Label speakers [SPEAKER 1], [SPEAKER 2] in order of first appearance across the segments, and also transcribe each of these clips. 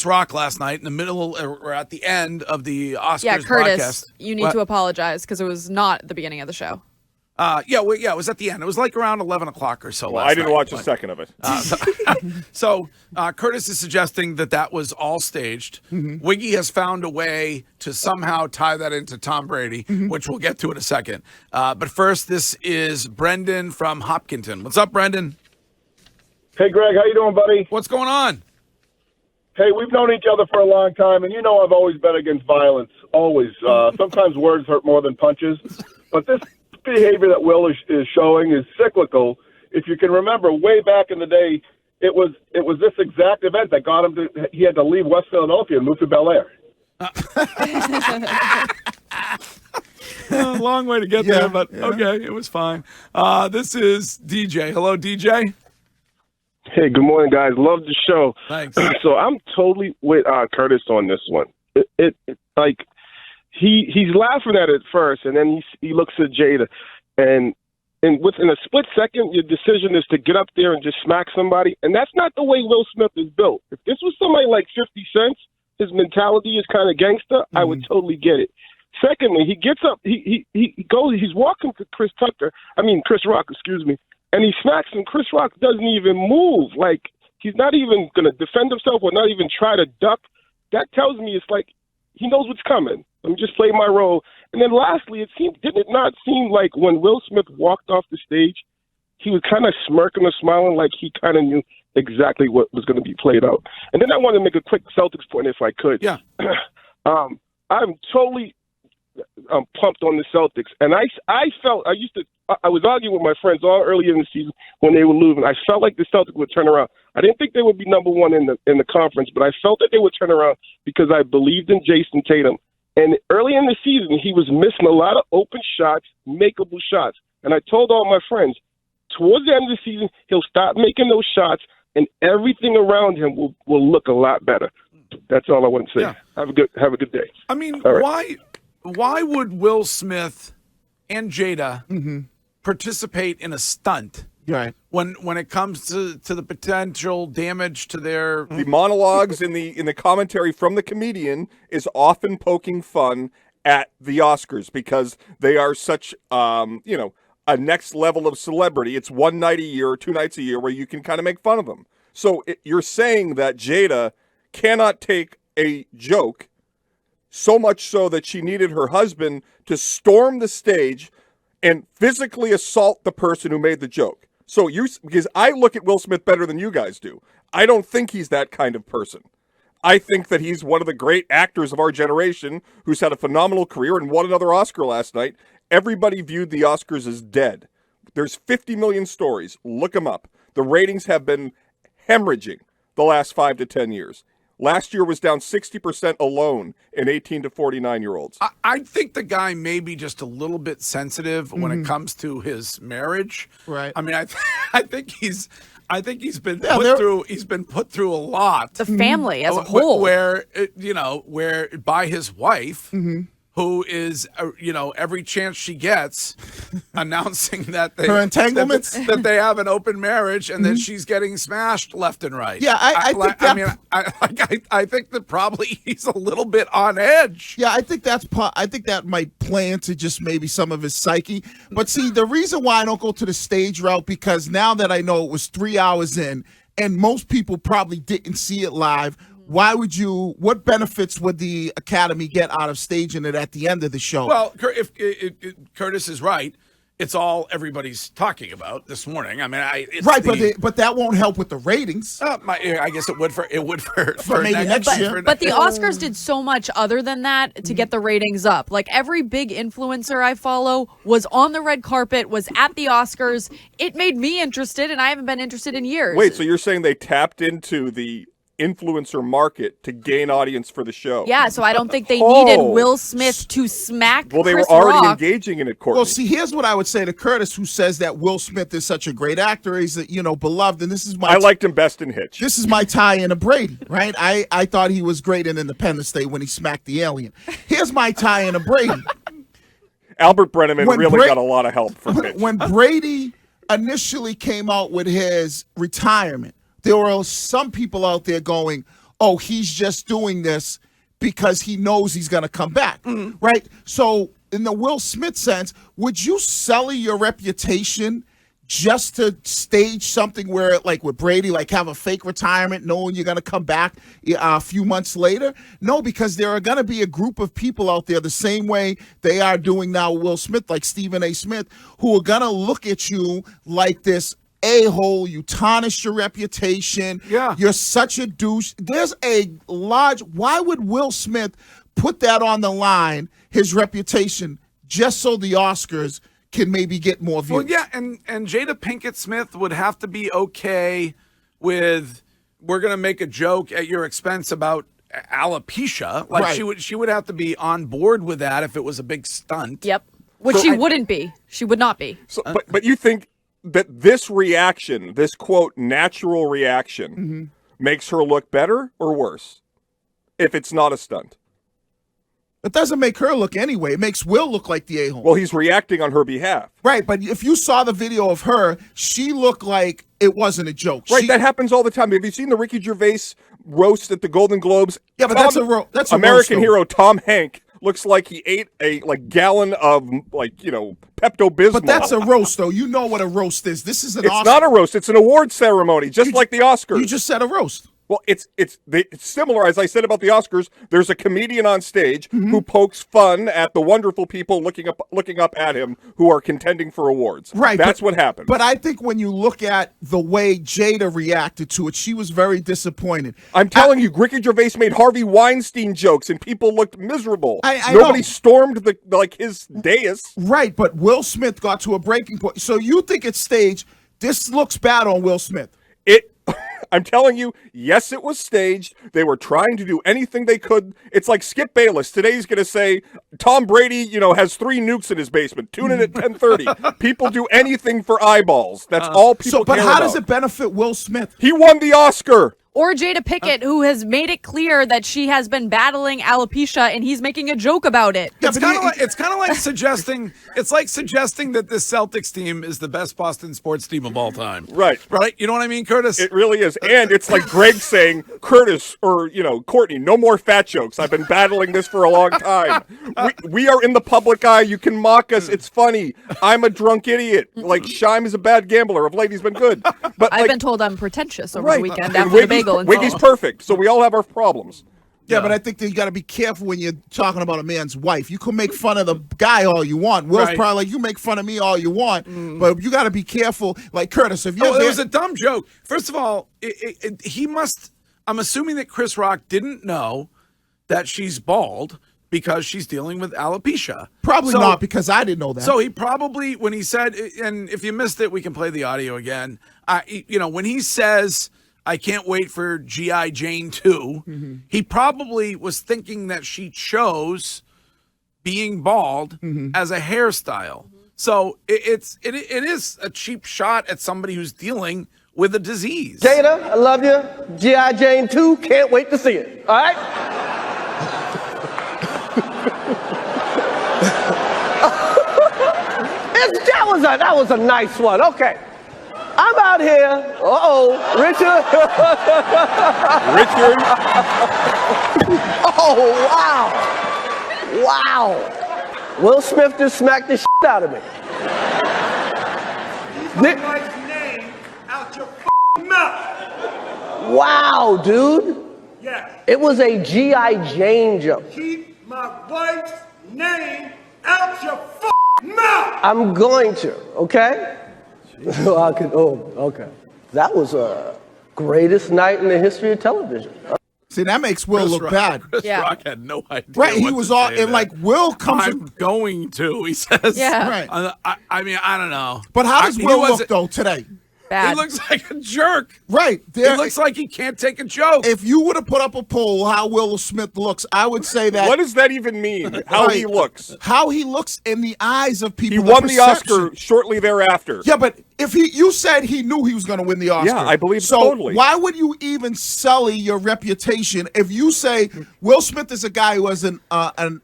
[SPEAKER 1] Rock last night in the middle or at the end of the Oscars
[SPEAKER 2] Yeah, Curtis,
[SPEAKER 1] broadcast.
[SPEAKER 2] you need to apologize because it was not the beginning of the show.
[SPEAKER 1] It was at the end. It was like around 11 o'clock or so.
[SPEAKER 3] Well,
[SPEAKER 1] last
[SPEAKER 3] I didn't
[SPEAKER 1] night,
[SPEAKER 3] watch a second of it.
[SPEAKER 1] So Curtis is suggesting that was all staged. Wiggy has found a way to somehow tie that into Tom Brady, which we'll get to in a second. But first, this is Brendan from Hopkinton. What's up, Brendan?
[SPEAKER 4] Hey, Greg, how you doing, buddy?
[SPEAKER 1] What's going on?
[SPEAKER 4] Hey, we've known each other for a long time, and you know I've always been against violence, always. Sometimes words hurt more than punches, but this behavior that Will is showing is cyclical. If you can remember, way back in the day, it was this exact event that got him he had to leave West Philadelphia and move to Bel Air.
[SPEAKER 1] Long way to get there, but okay, it was fine. This is DJ. Hello, DJ.
[SPEAKER 5] Hey, good morning, guys. Love the show.
[SPEAKER 1] Thanks.
[SPEAKER 5] So I'm totally with Curtis on this one. It like he's laughing at it first, and then he looks at Jada, and within a split second, your decision is to get up there and just smack somebody, and that's not the way Will Smith is built. If this was somebody like 50 Cent, his mentality is kind of gangster. I would totally get it. Secondly, he gets up, he goes, he's walking to Chris Rock, excuse me. And he smacks him. Chris Rock doesn't even move. Like, he's not even going to defend himself or not even try to duck. That tells me it's like he knows what's coming. Let me just play my role. And then lastly, did it not seem like when Will Smith walked off the stage, he was kind of smirking or smiling like he kind of knew exactly what was going to be played out. And then I want to make a quick Celtics point if I could.
[SPEAKER 1] Yeah.
[SPEAKER 5] I'm totally pumped on the Celtics. And I was arguing with my friends all earlier in the season when they were losing. I felt like the Celtics would turn around. I didn't think they would be number one in the conference, but I felt that they would turn around because I believed in Jason Tatum. And early in the season, he was missing a lot of open shots, makeable shots. And I told all my friends, towards the end of the season, he'll stop making those shots, and everything around him will look a lot better. That's all I want to say.
[SPEAKER 1] Yeah.
[SPEAKER 5] Have a good day.
[SPEAKER 1] I mean,
[SPEAKER 5] right.
[SPEAKER 1] why would Will Smith and Jada participate in a stunt when it comes to the potential damage to their
[SPEAKER 3] The monologues in the commentary from the comedian is often poking fun at the Oscars because they are such a next level of celebrity. It's one night a year or 2 nights a year where you can kind of make fun of them. So you're saying that Jada cannot take a joke, so much so that she needed her husband to storm the stage and physically assault the person who made the joke. So because I look at Will Smith better than you guys do. I don't think he's that kind of person. I think that he's one of the great actors of our generation who's had a phenomenal career and won another Oscar last night. Everybody viewed the Oscars as dead. There's 50 million stories. Look them up. The ratings have been hemorrhaging the last 5 to 10 years. Last year was down 60% alone in 18 to 49-year-olds.
[SPEAKER 1] I think the guy may be just a little bit sensitive when it comes to his marriage.
[SPEAKER 6] Right.
[SPEAKER 1] I mean, I think he's been put through a lot.
[SPEAKER 2] The family as a whole.
[SPEAKER 1] Where by his wife, who is every chance she gets announcing that
[SPEAKER 6] her entanglements,
[SPEAKER 1] that they have an open marriage and that she's getting smashed left and right.
[SPEAKER 6] Yeah,
[SPEAKER 1] I think that probably he's a little bit on edge.
[SPEAKER 6] Yeah, I think that might play into just maybe some of his psyche. But see, the reason why I don't go to the stage route, because now that I know it was 3 hours in and most people probably didn't see it live, what benefits would the Academy get out of staging it at the end of the show?
[SPEAKER 1] Well, if Curtis is right, it's all everybody's talking about this morning. I mean,
[SPEAKER 6] but that won't help with the ratings.
[SPEAKER 1] I guess it would for
[SPEAKER 6] maybe next year.
[SPEAKER 2] But the Oscars did so much other than that to get the ratings up. Like every big influencer I follow was on the red carpet, was at the Oscars. It made me interested, and I haven't been interested in years.
[SPEAKER 3] Wait, so you're saying they tapped into the influencer market to gain audience for the show?
[SPEAKER 2] Yeah, so I don't think they needed Will Smith to smack
[SPEAKER 3] Well, they
[SPEAKER 2] Chris
[SPEAKER 3] were already
[SPEAKER 2] Rock.
[SPEAKER 3] engaging in it, Courtney.
[SPEAKER 6] Well, see, here's what I would say to Curtis, who says that Will Smith is such a great actor. He's beloved, and this is my.
[SPEAKER 3] I liked him best in Hitch.
[SPEAKER 6] This is my tie-in to Brady, right? I thought he was great in Independence Day when he smacked the alien. Here's my tie-in to Brady.
[SPEAKER 3] Albert Brenneman really got a lot of help from Hitch.
[SPEAKER 6] When Brady initially came out with his retirement, there were some people out there going, oh, he's just doing this because he knows he's going to come back, right? So in the Will Smith sense, would you sully your reputation just to stage something where, like with Brady, like have a fake retirement knowing you're going to come back a few months later? No, because there are going to be a group of people out there the same way they are doing now Will Smith, like Stephen A. Smith, who are going to look at you like this a-hole. You tarnish your reputation.
[SPEAKER 1] Yeah.
[SPEAKER 6] You're such a douche. There's a large, why would Will Smith put that on the line, his reputation, just so the Oscars can maybe get more views?
[SPEAKER 1] Well, yeah, and Jada Pinkett Smith would have to be okay with, we're going to make a joke at your expense about alopecia. Like
[SPEAKER 6] Right.
[SPEAKER 1] she would have to be on board with that if it was a big stunt.
[SPEAKER 2] Yep. Which she wouldn't be. She would not be.
[SPEAKER 3] So, but you think that this reaction, this quote natural reaction, makes her look better or worse if it's not a stunt?
[SPEAKER 6] It doesn't make her look anyway. It makes Will look like the a-hole.
[SPEAKER 3] Well, he's reacting on her behalf.
[SPEAKER 6] Right, but if you saw the video of her, she looked like it wasn't a joke.
[SPEAKER 3] Right, that happens all the time. Have you seen the Ricky Gervais roast at the Golden Globes?
[SPEAKER 6] Yeah, but that's a
[SPEAKER 3] American
[SPEAKER 6] roast,
[SPEAKER 3] hero Tom Hanks looks like he ate a gallon of Pepto-Bismol.
[SPEAKER 6] But that's a roast, though. You know what a roast is. This is an
[SPEAKER 3] It's
[SPEAKER 6] Oscar.
[SPEAKER 3] not a roast. It's an award ceremony, just like the Oscars.
[SPEAKER 6] You just said a roast.
[SPEAKER 3] Well, it's similar, as I said about the Oscars. There's a comedian on stage who pokes fun at the wonderful people looking up at him who are contending for awards.
[SPEAKER 6] Right.
[SPEAKER 3] That's what happened.
[SPEAKER 6] But I think when you look at the way Jada reacted to it, she was very disappointed.
[SPEAKER 3] I'm telling you, Ricky Gervais made Harvey Weinstein jokes, and people looked miserable.
[SPEAKER 6] I
[SPEAKER 3] Nobody
[SPEAKER 6] know.
[SPEAKER 3] stormed his dais.
[SPEAKER 6] Right, but Will Smith got to a breaking point. So you think it's staged. This looks bad on Will Smith.
[SPEAKER 3] I'm telling you, yes, it was staged. They were trying to do anything they could. It's like Skip Bayless. Today he's going to say Tom Brady, has 3 nukes in his basement. Tune in at 10:30. People do anything for eyeballs. That's all people
[SPEAKER 6] But
[SPEAKER 3] care
[SPEAKER 6] how
[SPEAKER 3] about.
[SPEAKER 6] does it benefit Will Smith?
[SPEAKER 3] He won the Oscar.
[SPEAKER 2] Or Jada Pinkett, who has made it clear that she has been battling alopecia, and he's making a joke about it.
[SPEAKER 6] Yeah,
[SPEAKER 1] It's kind of like suggesting that this Celtics team is the best Boston sports team of all time.
[SPEAKER 3] Right.
[SPEAKER 1] Right? You know what I mean, Curtis?
[SPEAKER 3] It really is. And it's like Greg saying, Curtis or, Courtney, no more fat jokes. I've been battling this for a long time. We are in the public eye. You can mock us. It's funny. I'm a drunk idiot. Like Shime is a bad gambler. Of late, he's been good. But
[SPEAKER 2] I've been told I'm pretentious over
[SPEAKER 3] right.
[SPEAKER 2] the weekend
[SPEAKER 3] And
[SPEAKER 2] after the bagel and
[SPEAKER 3] Wiggy's perfect. So we all have our problems.
[SPEAKER 6] Yeah, but I think that you got to be careful when you're talking about a man's wife. You can make fun of the guy all you want. Will's
[SPEAKER 1] Right.
[SPEAKER 6] probably like, you make fun of me all you want, but you got to be careful. Like Curtis, if you're
[SPEAKER 1] it was a dumb joke. First of all, I'm assuming that Chris Rock didn't know that she's bald because she's dealing with alopecia.
[SPEAKER 6] probably
[SPEAKER 1] So-
[SPEAKER 6] not, because I didn't know that.
[SPEAKER 1] So he probably, when he said, and if you missed it, we can play the audio again. When he says, I can't wait for G.I. Jane 2, he probably was thinking that she chose being bald as a hairstyle. So it is a cheap shot at somebody who's dealing with a disease.
[SPEAKER 7] Jada, I love you. G.I. Jane 2, can't wait to see it. All right? That was a nice one. Okay. I'm out here. Richard.
[SPEAKER 3] Richard.
[SPEAKER 7] Oh, wow. Wow. Will Smith just smacked the shit out of me.
[SPEAKER 8] Wife's name out your mouth.
[SPEAKER 7] Wow, dude.
[SPEAKER 8] Yes.
[SPEAKER 7] It was a G.I. Jane joke.
[SPEAKER 8] Keep my wife's name out your mouth.
[SPEAKER 7] I'm going to, okay? Okay. That was a greatest night in the history of television.
[SPEAKER 6] See, that makes Will look bad.
[SPEAKER 1] Chris
[SPEAKER 2] Yeah.
[SPEAKER 1] Rock had no idea.
[SPEAKER 6] Right, he
[SPEAKER 1] what
[SPEAKER 6] was
[SPEAKER 1] to
[SPEAKER 6] all,
[SPEAKER 1] say
[SPEAKER 6] and
[SPEAKER 1] there.
[SPEAKER 6] like Will comes.
[SPEAKER 1] I'm going to, he says.
[SPEAKER 2] Yeah.
[SPEAKER 6] Right.
[SPEAKER 1] I mean, I don't know.
[SPEAKER 6] But how does
[SPEAKER 1] he
[SPEAKER 6] Will
[SPEAKER 1] wasn't-
[SPEAKER 6] look though today?
[SPEAKER 1] He
[SPEAKER 2] Bad.
[SPEAKER 1] looks like a jerk.
[SPEAKER 6] Right,
[SPEAKER 1] It
[SPEAKER 6] there.
[SPEAKER 1] looks like he can't take a joke.
[SPEAKER 6] If you would have put up a poll how Will Smith looks, I would say that
[SPEAKER 3] What does that even mean? How he
[SPEAKER 6] Right.
[SPEAKER 3] looks?
[SPEAKER 6] how he looks in the eyes of people.
[SPEAKER 3] He won the
[SPEAKER 6] perception.
[SPEAKER 3] Oscar shortly thereafter.
[SPEAKER 6] Yeah, but if you said he knew he was going to win the Oscar.
[SPEAKER 3] Yeah, I believe
[SPEAKER 6] so.
[SPEAKER 3] totally.
[SPEAKER 6] Why would you even sully your reputation if you say Will Smith is a guy who has an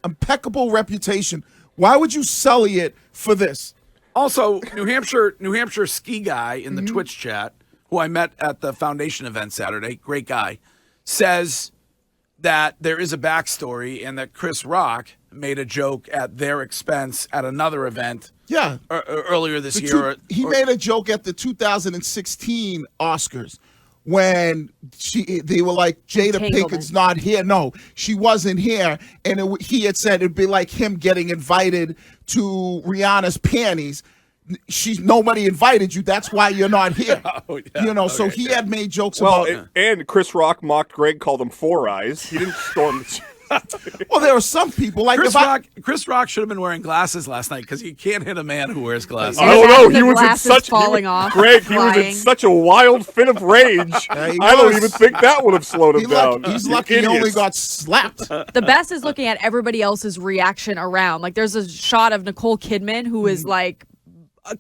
[SPEAKER 6] impeccable reputation? Why would you sully it for this?
[SPEAKER 1] Also, New Hampshire ski guy in the Twitch chat, who I met at the foundation event Saturday, great guy, says that there is a backstory and that Chris Rock made a joke at their expense at another event.
[SPEAKER 6] Yeah.
[SPEAKER 1] Earlier this year.
[SPEAKER 6] He made a joke at the 2016 Oscars when they were like, Jada Pinkett's not here. No, she wasn't here. And he had said it'd be like him getting invited to Rihanna's panties. Nobody invited you. That's why you're not here.
[SPEAKER 1] Oh, yeah.
[SPEAKER 6] So he had made jokes about it.
[SPEAKER 3] And Chris Rock mocked Greg, called him Four Eyes. He didn't storm the
[SPEAKER 6] Well, there were some people like
[SPEAKER 1] Chris Rock should have been wearing glasses last night because you can't hit a man who wears glasses.
[SPEAKER 3] I don't know.
[SPEAKER 2] The
[SPEAKER 3] He was in
[SPEAKER 2] glasses falling off,
[SPEAKER 3] Greg. He was in
[SPEAKER 2] flying.
[SPEAKER 3] such a wild fit of rage. I don't even think that would have slowed him down.
[SPEAKER 6] He's lucky he only got slapped.
[SPEAKER 2] The best is looking at everybody else's reaction around. Like there's a shot of Nicole Kidman who is like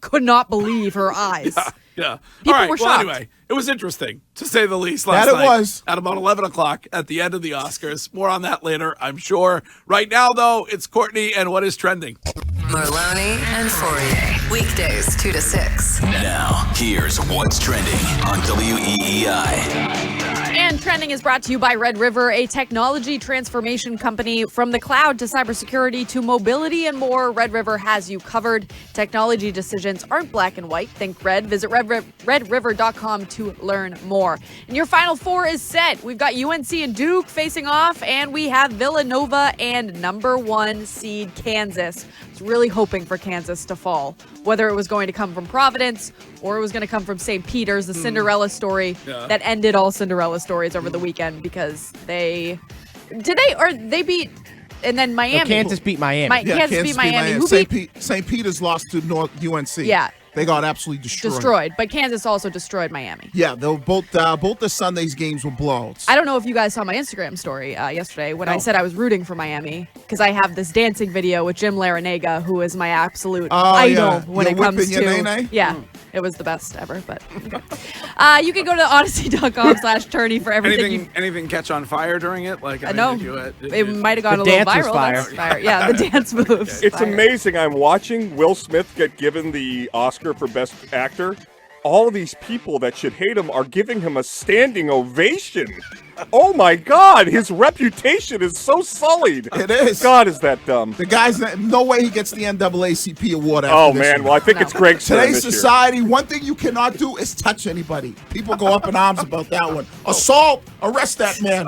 [SPEAKER 2] could not believe her eyes.
[SPEAKER 1] Yeah.
[SPEAKER 2] People
[SPEAKER 1] All right.
[SPEAKER 2] were
[SPEAKER 1] Well,
[SPEAKER 2] shocked.
[SPEAKER 1] anyway, it was interesting to say the least last
[SPEAKER 6] That it
[SPEAKER 1] night.
[SPEAKER 6] was.
[SPEAKER 1] At about 11 o'clock at the end of the Oscars. More on that later, I'm sure. Right now, though, it's Courtney and what is trending.
[SPEAKER 9] Merloni and Fourier. Weekdays 2 to 6.
[SPEAKER 10] Now, here's what's trending on WEEI.
[SPEAKER 2] And trending is brought to you by Red River, a technology transformation company. From the cloud to cybersecurity to mobility and more, Red River has you covered. Technology decisions aren't black and white. Think red. Visit redriver.com to learn more. And your Final Four is set. We've got UNC and Duke facing off, and we have Villanova and number 1 seed Kansas. I was really hoping for Kansas to fall, whether it was going to come from Providence or it was going to come from St. Peter's, the Cinderella story that ended all Cinderella stories over the weekend because they beat, and then Miami.
[SPEAKER 11] No, Kansas beat Miami.
[SPEAKER 2] Kansas beat Miami. Who
[SPEAKER 6] St. Peter's lost to UNC.
[SPEAKER 2] Yeah.
[SPEAKER 6] They got absolutely destroyed.
[SPEAKER 2] But Kansas also destroyed Miami.
[SPEAKER 6] Yeah, they were both the Sunday's games were blowouts.
[SPEAKER 2] I don't know if you guys saw my Instagram story yesterday when I said I was rooting for Miami because I have this dancing video with Jim Larinaga, who is my absolute idol when it comes to. Yeah, it was the best ever. But okay. You can go to odyssey.com/tourney for everything.
[SPEAKER 1] Anything catch on fire during it? Like
[SPEAKER 2] no, it might have gone a
[SPEAKER 11] The
[SPEAKER 2] little
[SPEAKER 11] dance was
[SPEAKER 2] viral.
[SPEAKER 11] fire.
[SPEAKER 2] That's fire. Yeah, the dance moves.
[SPEAKER 3] It's
[SPEAKER 2] fire.
[SPEAKER 3] amazing. I'm watching Will Smith get given the Oscar for Best Actor. All of these people that should hate him are giving him a standing ovation. Oh my God, his reputation is so sullied.
[SPEAKER 6] It is.
[SPEAKER 3] God, is that dumb?
[SPEAKER 6] The guy's no way he gets the NAACP award after
[SPEAKER 3] Oh
[SPEAKER 6] this
[SPEAKER 3] man,
[SPEAKER 6] one.
[SPEAKER 3] well I think it's Greg's turn
[SPEAKER 6] Today's
[SPEAKER 3] this year.
[SPEAKER 6] society, one thing you cannot do is touch anybody. People go up in arms about that one. Assault, arrest that man.